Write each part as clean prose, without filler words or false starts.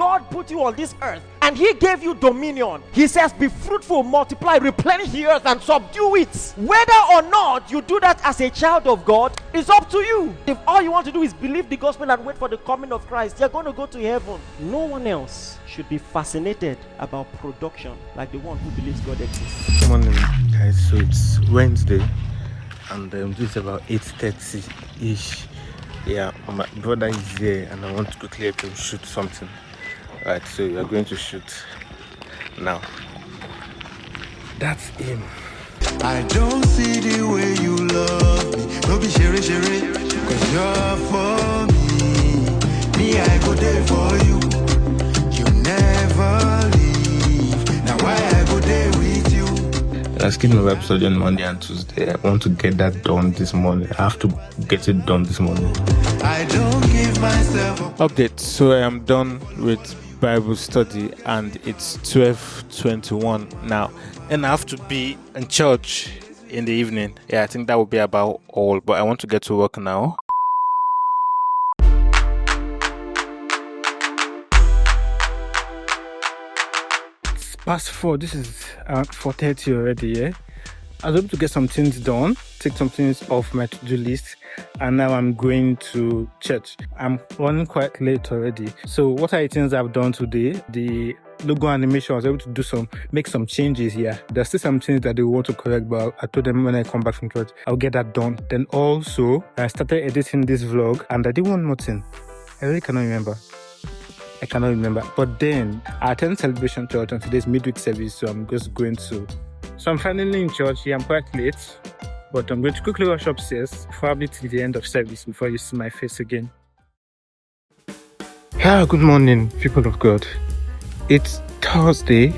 God put you on this earth and he gave you dominion. He says, be fruitful, multiply, replenish the earth and subdue it. Whether or not you do that as a child of God is up to you. If all you want to do is believe the gospel and wait for the coming of Christ, you're going to go to heaven. No one else should be fascinated about production like the one who believes God exists. Good morning, guys. So it's Wednesday and this is about 8:30 ish. Yeah, my brother is here and I want to quickly help him shoot something. Right, so we are going to shoot now. That's him. I don't see the way you love me. Don't be sherry, cause you're for me. Me, I go there for you. You never leave. Now why I go there with you? I'm skipping my episode on Monday and Tuesday. I want to get that done this morning. I have to get it done this morning. I don't give myself up. Update. So I am done with Bible study and it's 12:21 now. And I have to be in church in the evening. Yeah, I think that will be about all. But I want to get to work now. It's past 4. This is around 4:30 already, yeah? I was able to get some things done, take some things off my to-do list, and now I'm going to church. I'm running quite late already. So what are the things I've done today? The logo animation, I was able to make some changes here. There's still some things that they want to correct, but I told them when I come back from church, I'll get that done. Then also, I started editing this vlog, and I did one more thing. I really cannot remember. But then, I attended Celebration Church on today's midweek service, so I'm just going to... So I'm finally in church. Yeah, I'm quite late, but I'm going to quickly rush upstairs, probably till the end of service before you see my face again. Good morning, people of God. It's Thursday,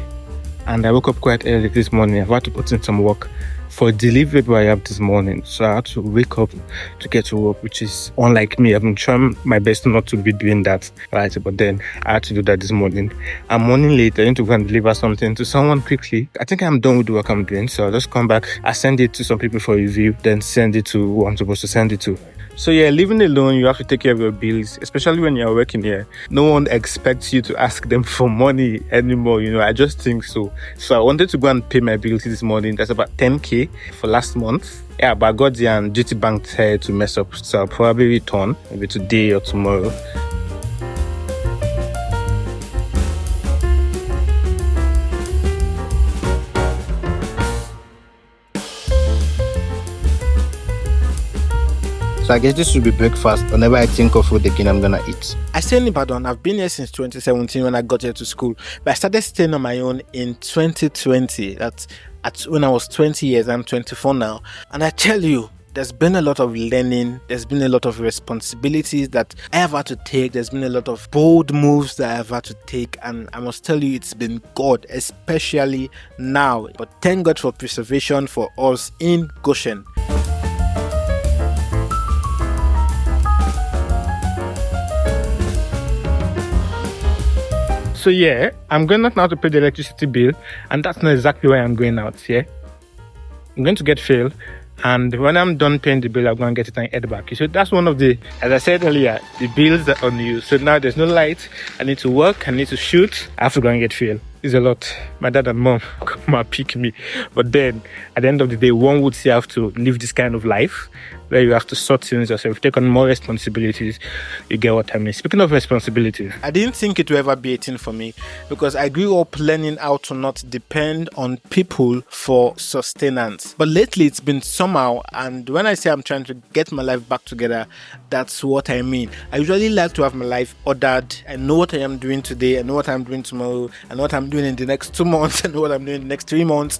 and I woke up quite early this morning. I've had to put in some work for a deliverable I have this morning, so I had to wake up to get to work, which is unlike me. I've been trying my best not to be doing that, right? But then I had to do that this morning. I'm running late. I need to go and deliver something to someone quickly. I think I'm done with the work I'm doing, so I'll just come back. I send it to some people for review, then send it to who I'm supposed to send it to. So yeah, living alone, you have to take care of your bills, especially when you're working here. No one expects you to ask them for money anymore, I just think so. So I wanted to go and pay my bills this morning. That's about 10k for last month. Yeah, but I got the GT Bank here to mess up, so I'll probably return maybe today or tomorrow. So I guess this should be breakfast. Whenever I think of food again, I'm gonna eat. I stay in Ibadan. I've been here since 2017 when I got here to school. But I started staying on my own in 2020. That's when I was 20 years. I'm 24 now. And I tell you, there's been a lot of learning. There's been a lot of responsibilities that I have had to take. There's been a lot of bold moves that I have had to take. And I must tell you, it's been God, especially now. But thank God for preservation for us in Goshen. So yeah, I'm going out now to pay the electricity bill, and that's not exactly why I'm going out, yeah? I'm going to get fuel, and when I'm done paying the bill, I'm going to get it and head back. So that's one of the, as I said earlier, the bills are on you. So now there's no light, I need to work, I need to shoot, I have to go and get fuel. It's a lot. My dad and mom come and pick me. But then, at the end of the day, one would say have to live this kind of life where you have to sort things yourself, take on more responsibilities. You get what I mean. Speaking of responsibilities, I didn't think it would ever be a thing for me because I grew up learning how to not depend on people for sustenance. But lately, it's been somehow, and when I say I'm trying to get my life back together, that's what I mean. I usually like to have my life ordered. I know what I am doing today, I know what I'm doing tomorrow, I know what I'm doing in the next 2 months, and what I'm doing in the next 3 months.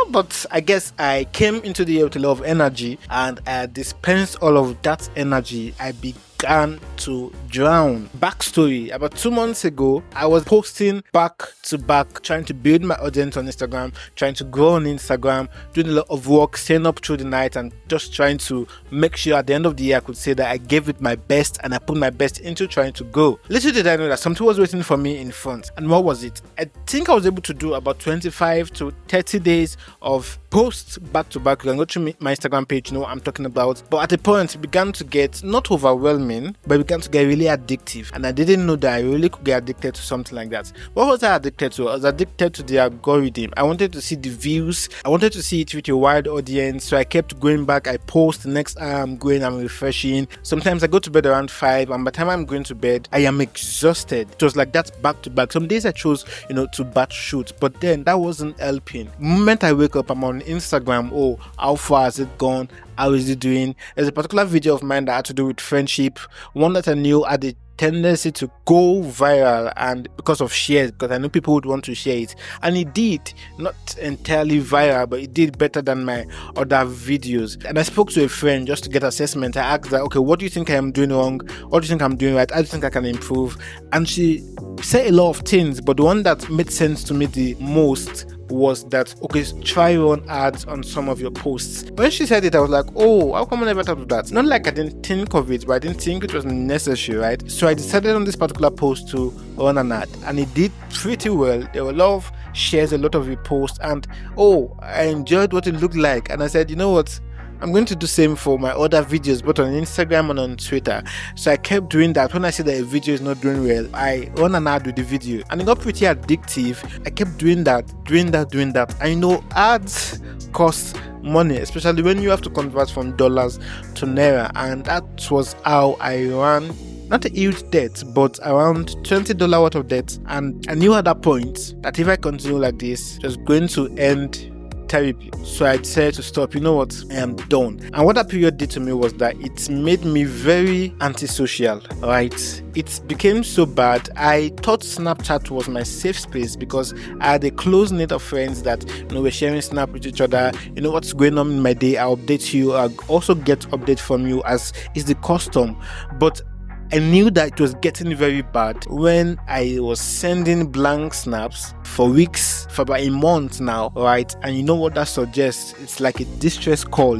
But I guess I came into the year with a lot of energy, and I dispensed all of that energy. I began to drown. Backstory: about 2 months ago, I was posting back to back, trying to build my audience on Instagram, trying to grow on Instagram, doing a lot of work, staying up through the night, and just trying to make sure at the end of the year I could say that I gave it my best and I put my best into trying to go. Little did I know that something was waiting for me in front. And what was it? I think I was able to do about 25 to 30 days of post back to back. You can go to my Instagram page, you know what I'm talking about. But at a point, it began to get not overwhelming, but it began to get really addictive. And I didn't know that I really could get addicted to something like that. What was I addicted to? I was addicted to the algorithm. I wanted to see the views. I wanted to see it with a wide audience. So I kept going back. I post the next hour I'm going, I'm refreshing. Sometimes I go to bed around 5, and by the time I'm going to bed, I am exhausted. It was like that back to back. Some days I chose, to batch shoot, but then that wasn't helping. The moment I wake up, I'm on Instagram. Oh, how far has it gone? How is it doing? There's a particular video of mine that had to do with friendship, one that I knew had a tendency to go viral, and because of shares, because I know people would want to share it, and it did, not entirely viral, but it did better than my other videos. And I spoke to a friend just to get assessment. I asked her, okay, what do you think I am doing wrong? What do you think I'm doing right? How do you think I can improve? And she said a lot of things, but the one that made sense to me the most was that, okay, try run ads on some of your posts. When she said it, I was like, oh, how come I never thought of that? Not like I didn't think of it, but I didn't think it was necessary, right? So I decided on this particular post to run an ad, and it did pretty well. There were a lot of shares, a lot of reposts, and I enjoyed what it looked like. And I said, you know what? I'm going to do the same for my other videos, both on Instagram and on Twitter. So I kept doing that. When I see that a video is not doing well, I run an ad with the video, and it got pretty addictive. I kept doing that. I ads cost money, especially when you have to convert from dollars to naira, and that was how I ran not a huge debt, but around $20 worth of debt. And I knew at that point that if I continue like this, it was going to end therapy. So I decided to stop. You know what? I am done. And what that period did to me was that it made me very antisocial, right? It became so bad. I thought Snapchat was my safe space because I had a close knit of friends that were sharing Snap with each other. You know what's going on in my day, I'll update you. I'll also get update from you, as is the custom. But I knew that it was getting very bad when I was sending blank snaps for weeks, for about a month now, right? And you know what that suggests? It's like a distress call.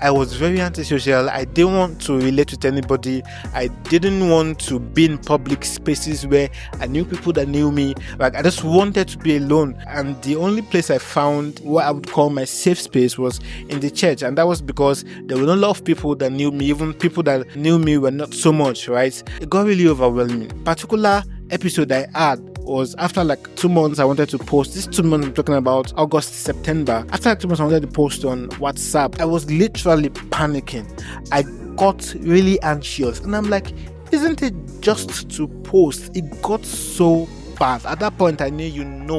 I was very antisocial. I didn't want to relate with anybody. I didn't want to be in public spaces where I knew people that knew me. Like, I just wanted to be alone. And the only place I found what I would call my safe space was in the church. And that was because there were a lot of people that knew me. Even people that knew me were not so much, right? It got really overwhelming. Particular episode I had was after like 2 months I wanted to post. This 2 months I'm talking about August, September. After like 2 months I wanted to post on WhatsApp. I was literally panicking. I got really anxious, and I'm like, isn't it just to post? It got so bad. At that point I knew,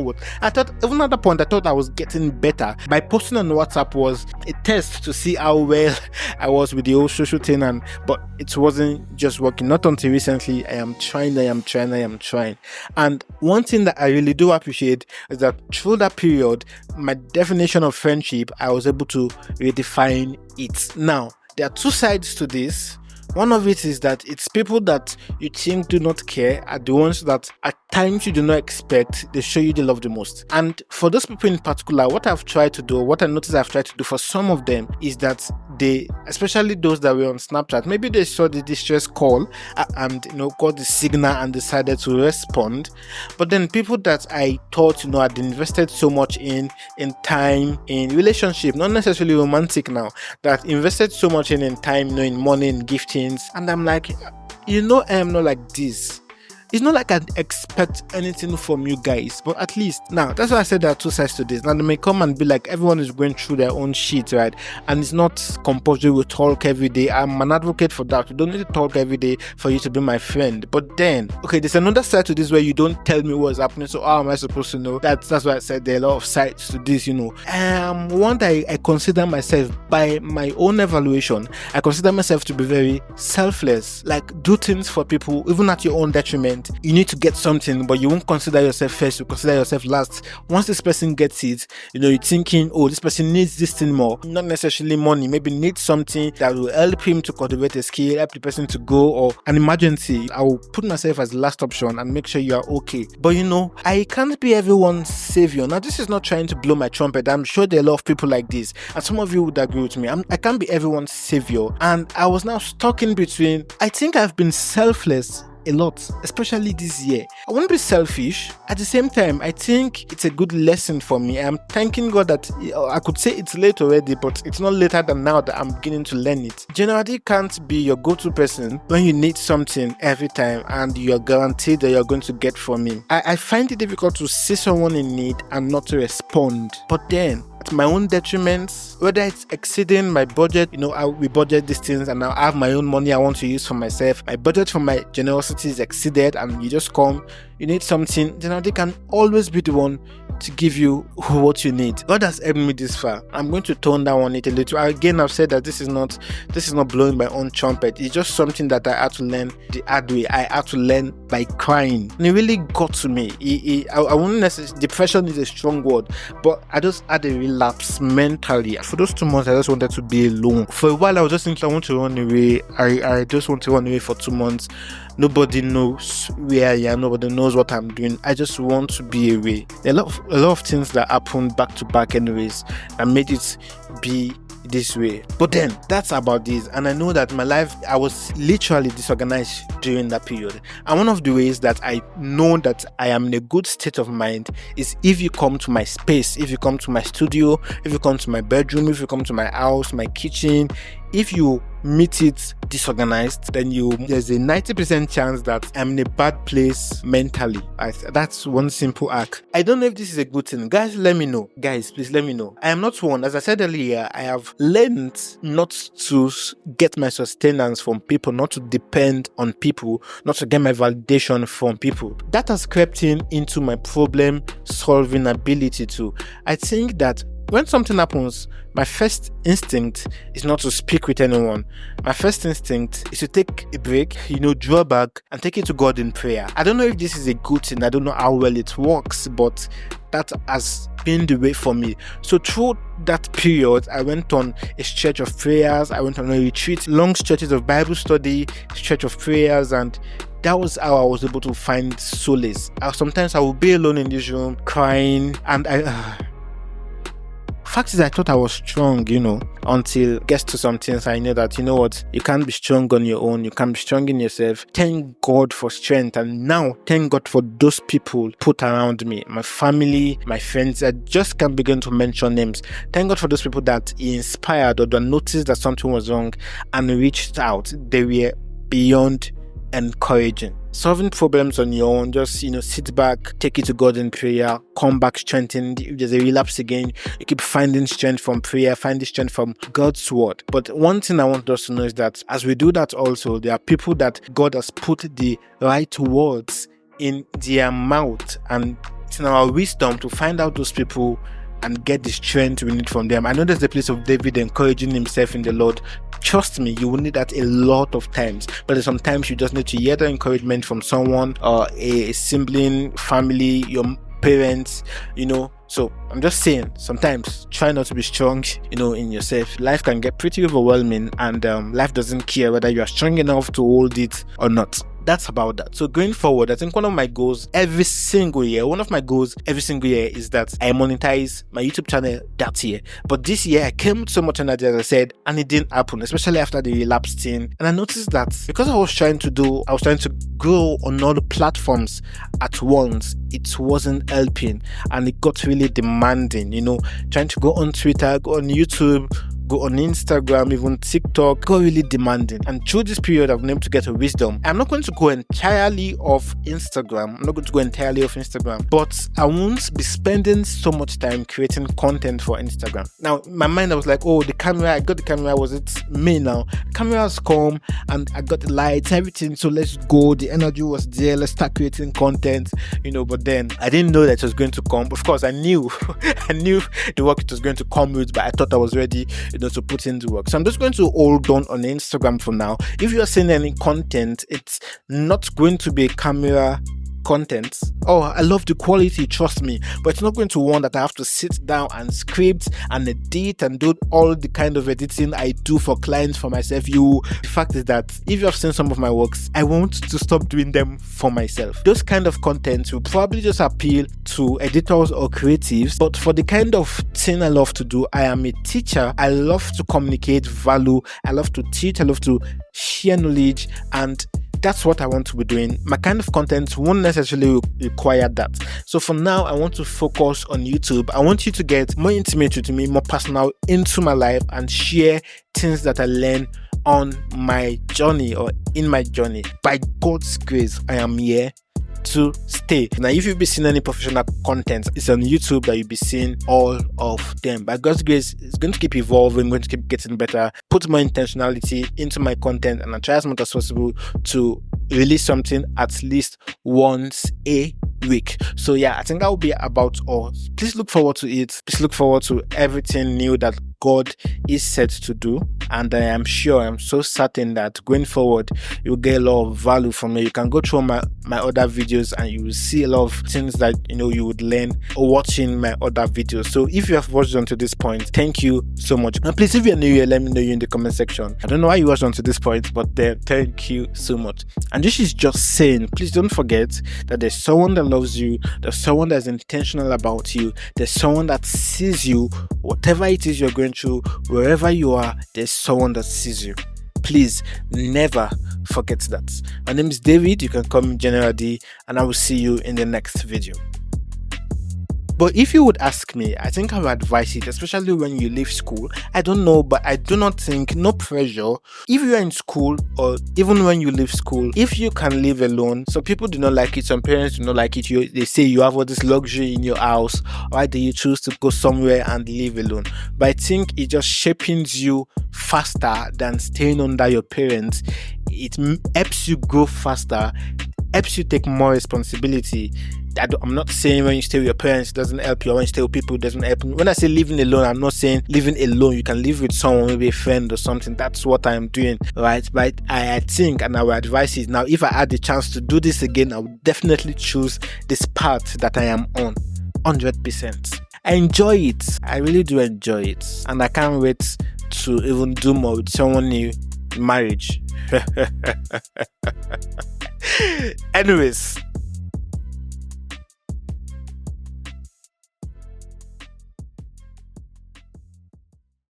what I thought. Even at that point I thought I was getting better. By posting on WhatsApp was a test to see how well I was with the whole social thing, but it wasn't just working. Not until recently. I am trying. And one thing that I really do appreciate is that through that period, my definition of friendship, I was able to redefine it. Now, there are two sides to this. One of it is that it's people that you think do not care are the ones that at times you do not expect, they show you the love the most. And for those people in particular, what I've tried to do, what I noticed I've tried to do for some of them is that they, especially those that were on Snapchat, maybe they saw the distress call and got the signal and decided to respond. But then people that I thought had invested so much in time, in relationship, not necessarily romantic now, that invested so much in time, in money, in gifting. And I'm like, I am not like this. It's not like I expect anything from you guys, but at least now, that's why I said there are two sides to this. Now they may come and be like, everyone is going through their own shit, right? And it's not compulsory we talk every day. I'm an advocate for that. You don't need to talk every day for you to be my friend. But then, okay, there's another side to this where you don't tell me what's happening. So how am I supposed to know? That's why I said there are a lot of sides to this. One that I consider myself, by my own evaluation, I consider myself to be very selfless. Like, do things for people even at your own detriment. You need to get something, but you won't consider yourself first, you consider yourself last. Once this person gets it, you're thinking, oh, this person needs this thing more. Not necessarily money, maybe needs something that will help him to cultivate a skill, help the person to go, or an emergency. I will put myself as the last option and make sure you are okay. But I can't be everyone's savior. Now, this is not trying to blow my trumpet. I'm sure there are a lot of people like this, and some of you would agree with me. I can't be everyone's savior. And I was now stuck in between. I think I've been selfless a lot, especially this year. I won't be selfish. At the same time, I think it's a good lesson for me. I'm thanking God that I could say it's late already, but it's not later than now that I'm beginning to learn it. Generally can't be your go-to person when you need something every time and you're guaranteed that you're going to get from him. I find it difficult to see someone in need and not to respond. But then, at my own detriment, whether it's exceeding my budget, we budget these things and now I have my own money I want to use for myself. My budget for my generosity is exceeded and you just come, you need something, they can always be the one to give you what you need. God has helped me this far. I'm going to tone down on it a little. Again, I've said that this is not blowing my own trumpet. It's just something that I had to learn the hard way. I had to learn by crying. And it really got to me. I wouldn't necessarily, depression is a strong word, but I just had a relapse mentally. For those 2 months, I just wanted to be alone. For a while, I was just thinking, I want to run away. I just want to run away for 2 months. Nobody knows where I am. Nobody knows what I'm doing. I just want to be away. A lot of things that happened back to back anyways that made it be this way. But then that's about this, and I know that my life, I was literally disorganized during that period. And one of the ways that I know that I am in a good state of mind is if you come to my space, if you come to my studio, if you come to my bedroom, if you come to my house, my kitchen, if you meet it disorganized, then there's a 90% chance that I'm in a bad place mentally. That's one simple act. I don't know if this is a good thing. Guys, let me know. Guys, please let me know. I am not one. As I said earlier, I have learned not to get my sustenance from people, not to depend on people, not to get my validation from people. That has crept into my problem solving ability too. I think that when something happens, my first instinct is not to speak with anyone. My first instinct is to take a break, draw back and take it to God in prayer. I don't know if this is a good thing. I don't know how well it works, but that has been the way for me. So through that period, I went on a stretch of prayers. I went on a retreat, long stretches of Bible study, stretch of prayers, and that was how I was able to find solace. Sometimes I would be alone in this room crying, and fact is, I thought I was strong, until it gets to some things. I know that, you can't be strong on your own. You can't be strong in yourself. Thank God for strength. And now, thank God for those people put around me. My family, my friends. I just can't begin to mention names. Thank God for those people that He inspired or that noticed that something was wrong and reached out. They were beyond encouraging. Solving problems on your own, just sit back, take it to God in prayer, come back strengthened. If there's a relapse again, you keep finding strength from prayer, finding strength from God's word. But one thing I want us to know is that as we do that also, there are people that God has put the right words in their mouth, and it's in our wisdom to find out those people and get the strength we need from them. I know there's the place of David encouraging himself in the Lord. Trust me, you will need that a lot of times. But sometimes you just need to hear the encouragement from someone, or a sibling, family, your parents, So I'm just saying, sometimes try not to be strong, in yourself. Life can get pretty overwhelming, and life doesn't care whether you are strong enough to hold it or not. That's about that. So going forward, I think one of my goals every single year is that I monetize my YouTube channel that year. But this year I came with so much energy, as I said, and it didn't happen, especially after the relapse thing. And I noticed that because I was trying to grow on all the platforms at once, it wasn't helping, and it got really demanding, trying to go on Twitter, go on YouTube, go on Instagram, even TikTok, got really demanding. And through this period, I've been able to get a wisdom. I'm not going to go entirely off Instagram, but I won't be spending so much time creating content for Instagram. Now, in my mind, I was like, I got the camera, was it me now? Camera has come, and I got the lights, everything, so let's go. The energy was there, let's start creating content, but then I didn't know that it was going to come. Of course, I knew the work it was going to come with, but I thought I was ready, to put in the work. So I'm just going to hold on Instagram for now. If you are seeing any content, it's not going to be camera content. I love the quality, trust me, but it's not going to one that I have to sit down and script and edit and do all the kind of editing I do for clients, for myself. The fact is that if you have seen some of my works, I want to stop doing them for myself. Those kind of content will probably just appeal to editors or creatives, but for the kind of thing I love to do, I am a teacher. I love to communicate value. I love to teach. I love to share knowledge, and that's what I want to be doing. My kind of content won't necessarily require that. So for now, I want to focus on YouTube. I want you to get more intimate with me, more personal into my life, and share things that I learn on my journey or in my journey. By God's grace, I am here to stay. Now, if you'll be seeing any professional content, it's on YouTube that you'll be seeing all of them. By God's grace, it's going to keep evolving, going to keep getting better, put more intentionality into my content, and I try as much as possible to release something at least once a week. So yeah, I think that will be about all. Please look forward to it. Please look forward to everything new that God is set to do, and I am sure, I'm so certain that going forward you'll get a lot of value from me. You can go through my other videos and you will see a lot of things that you would learn watching my other videos. So if you have watched until this point, thank you so much. And please, if you're new here, let me know you in the comment section. I don't know why you watched until this point, but thank you so much. And this is just saying, please don't forget that there's someone that loves you, there's someone that's intentional about you, there's someone that sees you, whatever it is you're going through, wherever you are, there's someone that sees you. Please never forget that. My name is David. You can call me General D, and I will see you in the next video. But if you would ask me, I think I would advise it, especially when you leave school. I don't know, but I do not think, no pressure. If you are in school, or even when you leave school, if you can live alone, some people do not like it, some parents do not like it. They say you have all this luxury in your house. Why do you choose to go somewhere and live alone? But I think it just shapes you faster than staying under your parents. It helps you grow faster, helps you take more responsibility. I'm not saying when you stay with your parents it doesn't help you, or when you stay with people it doesn't help you. When I say living alone, I'm not saying living alone. You can live with someone, maybe a friend or something. That's what I'm doing, right? But I think, and I would advise is, now if I had the chance to do this again, I would definitely choose this path that I am on 100%. I enjoy it. I really do enjoy it, and I can't wait to even do more with someone new in marriage. Anyways,